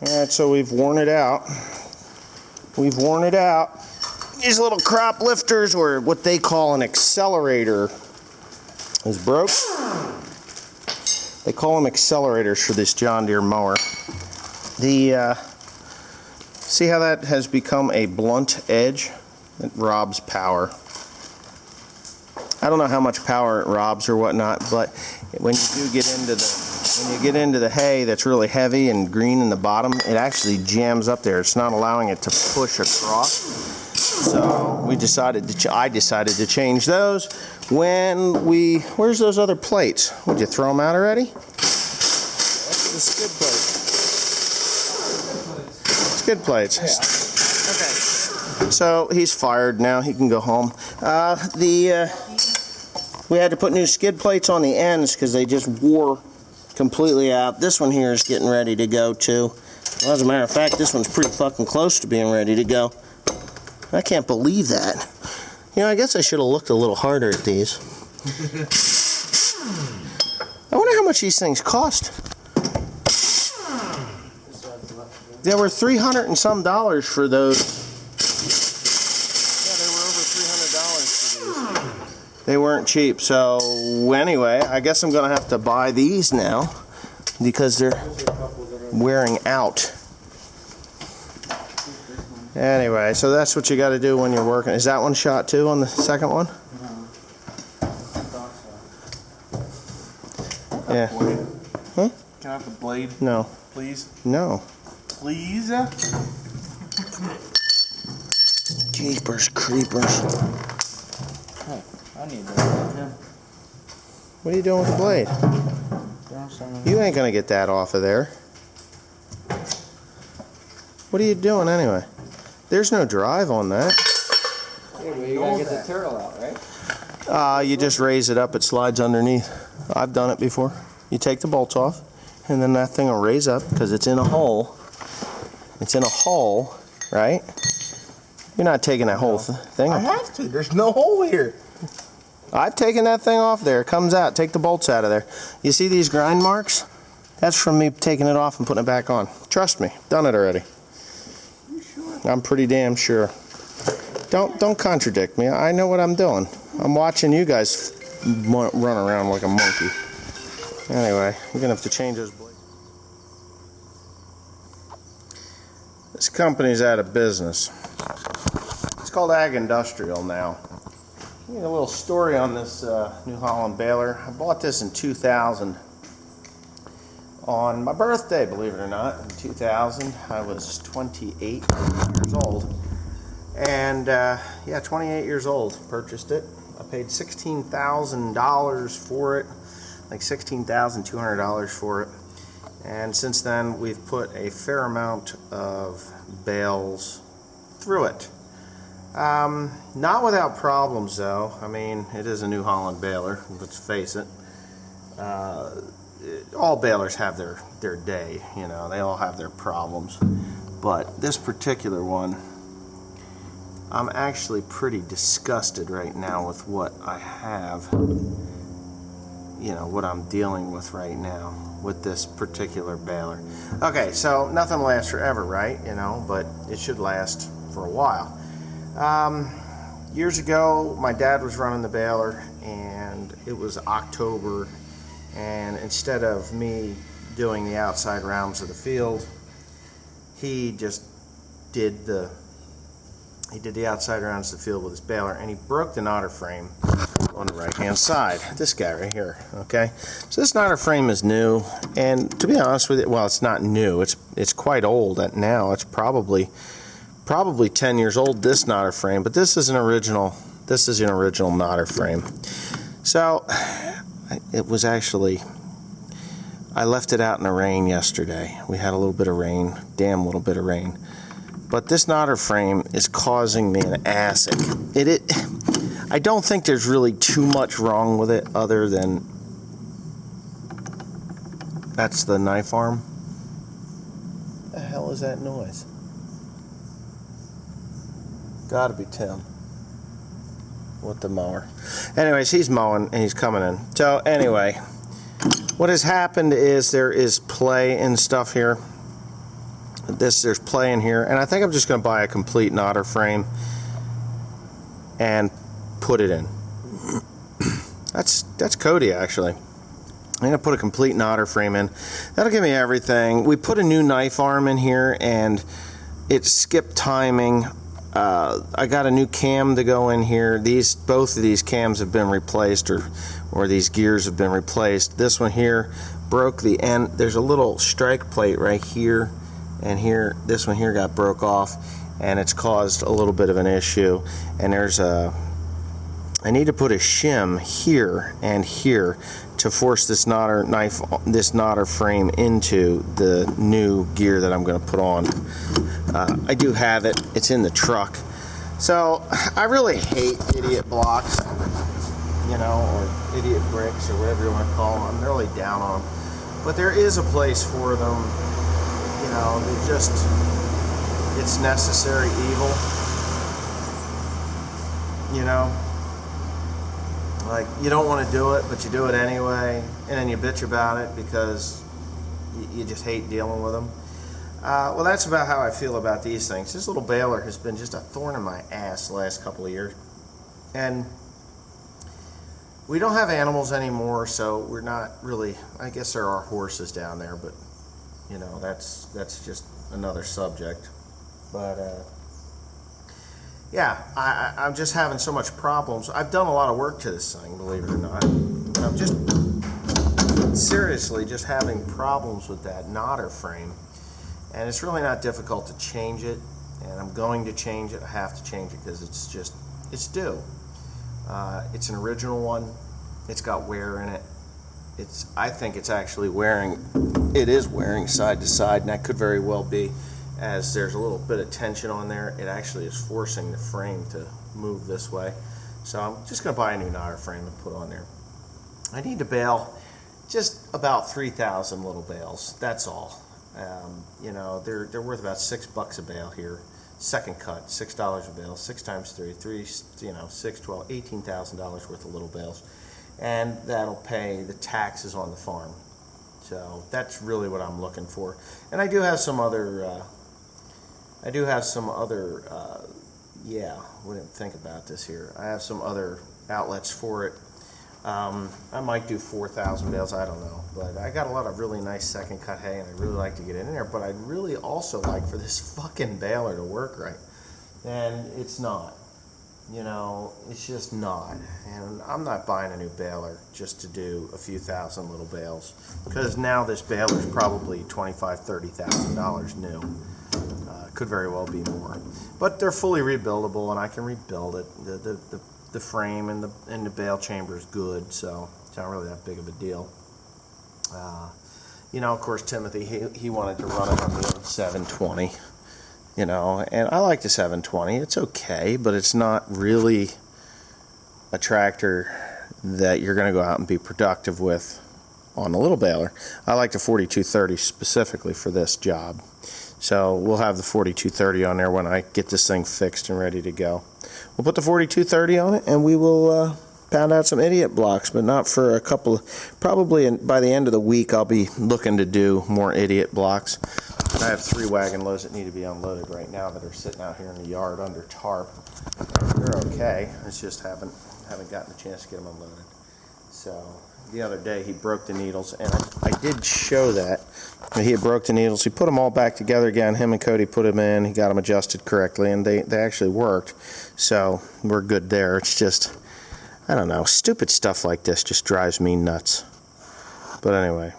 Alright, so we've worn it out. We've worn it out. These little crop lifters, or what they call an accelerator, is broke. They call them accelerators for this John Deere mower. See how that has become a blunt edge? It robs power. I don't know how much power it robs or whatnot, but when you do get into the hay that's really heavy and green in the bottom, it actually jams up there. It's not allowing it to push across. So I decided to change those. Where's those other plates? Would you throw them out already? That's the skid plate. Skid plates. Yeah. Okay. So he's fired now. He can go home. We had to put new skid plates on the ends because they just wore completely out. This one here is getting ready to go too. Well, as a matter of fact, this one's pretty fucking close to being ready to go. I can't believe that. You know, I guess I should have looked a little harder at these. I wonder how much these things cost. There were $300 and some for those. Yeah, they were over $300 for these. They weren't cheap. So anyway, I guess I'm going to have to buy these now because they're wearing out. Anyway, so that's what you got to do when you're working. Is that one shot too on the second one? No. Yeah. Huh? Can I have the blade? No. Please? No. Please? Jeepers creepers. Oh, I need that. Yeah. What are you doing with the blade? You ain't going to get that off of there. What are you doing anyway? There's no drive on that. Yeah, but you gotta get the turtle out, right? You just raise it up, it slides underneath. I've done it before. You take the bolts off, and then that thing will raise up because it's in a hole. It's in a hole, right? You're not taking that whole thing. I have to. There's no hole here. I've taken that thing off there. It comes out. Take the bolts out of there. You see these grind marks? That's from me taking it off and putting it back on. Trust me, done it already. I'm pretty damn sure. Don't contradict me. I know what I'm doing. I'm watching you guys run around like a monkey. Anyway, we're gonna have to change those blades. This company's out of business. It's called Ag Industrial now. Give me a little story on this New Holland baler. I bought this in 2000. On my birthday, believe it or not, in 2000, I was 28 years old. And yeah, 28 years old, purchased it. I paid $16,000 for it, like $16,200 for it. And since then, we've put a fair amount of bales through it. Not without problems, though. I mean, it is a New Holland baler, let's face it. All balers have their day, you know, they all have their problems. But this particular one, I'm actually pretty disgusted right now with what I have, you know, what I'm dealing with right now with this particular baler. Okay, so nothing lasts forever, right? You know, but it should last for a while. Years ago, my dad was running the baler, and it was October, and instead of me doing the outside rounds of the field, he just did the outside rounds of the field with his baler, and he broke the knotter frame on the right hand side. This guy right here, okay? So this knotter frame is new, and to be honest with you, well, it's not new, it's quite old now. It's probably 10 years old, this knotter frame, but this is an original knotter frame. So it was actually, I left it out in the rain yesterday. We had a little bit of rain, damn little bit of rain. But this knotter frame is causing me an assic. I don't think there's really too much wrong with it other than, that's the knife arm. What the hell is that noise? Gotta be Tim with the mower. Anyways, he's mowing and he's coming in. So anyway, what has happened is there is play and stuff here. there's play in here, and I think I'm just going to buy a complete knotter frame and put it in. That's Cody, actually. I'm going to put a complete knotter frame in. That'll give me everything. We put a new knife arm in here, and it skipped timing. I got a new cam to go in here. Both of these cams have been replaced, or these gears have been replaced. This one here broke the end. There's a little strike plate right here and here. This one here got broke off, and it's caused a little bit of an issue. And I need to put a shim here and here to force this knotter frame into the new gear that I'm going to put on. I do have it. It's in the truck. So I really hate idiot blocks, you know, or idiot bricks, or whatever you want to call them. I'm really down on them. But there is a place for them. You know, it's necessary evil. You know? Like, you don't want to do it, but you do it anyway, and then you bitch about it because you just hate dealing with them. Well, that's about how I feel about these things. This little baler has been just a thorn in my ass the last couple of years. And we don't have animals anymore, so we're not really, I guess there are horses down there, but, you know, that's just another subject. But, yeah, I'm just having so much problems. I've done a lot of work to this thing, believe it or not. I'm just seriously just having problems with that knotter frame. And it's really not difficult to change it. And I'm going to change it. I have to change it because it's due. It's an original one. It's got wear in it. I think it's actually wearing, it is wearing side to side, and that could very well be, as there's a little bit of tension on there, it actually is forcing the frame to move this way. So I'm just going to buy a new knotter frame and put on there. I need to bale just about 3,000 little bales. That's all. You know, they're worth about $6 a bale here. Second cut, $6 a bale. 6 times 3, you know, 6, 12, $18,000 worth of little bales, and that'll pay the taxes on the farm. So that's really what I'm looking for. And I do have some other. Yeah, we didn't think about this here. I have some other outlets for it. I might do 4,000 bales, I don't know. But I got a lot of really nice second cut hay, and I'd really like to get in there. But I'd really also like for this fucking baler to work right. And it's not. You know, it's just not. And I'm not buying a new baler just to do a few thousand little bales. Because now this baler is probably $25,000, $30,000 new. Could very well be more, but they're fully rebuildable, and I can rebuild it. The frame and the bale chamber is good, so it's not really that big of a deal. You know, of course, Timothy he wanted to run it on the 720, you know, and I like the 720. It's okay, but it's not really a tractor that you're going to go out and be productive with on a little baler. I like the 4230 specifically for this job. So we'll have the 4230 on there when I get this thing fixed and ready to go. We'll put the 4230 on it, and we will pound out some idiot blocks, but not for a couple. Probably by the end of the week, I'll be looking to do more idiot blocks. I have 3 wagon loads that need to be unloaded right now that are sitting out here in the yard under tarp. They're okay. It's just haven't gotten a chance to get them unloaded. So the other day he broke the needles, and I did show that. He had broke the needles. He put them all back together again. Him and Cody put them in. He got them adjusted correctly, and they actually worked. So we're good there. It's just, I don't know, stupid stuff like this just drives me nuts. But anyway,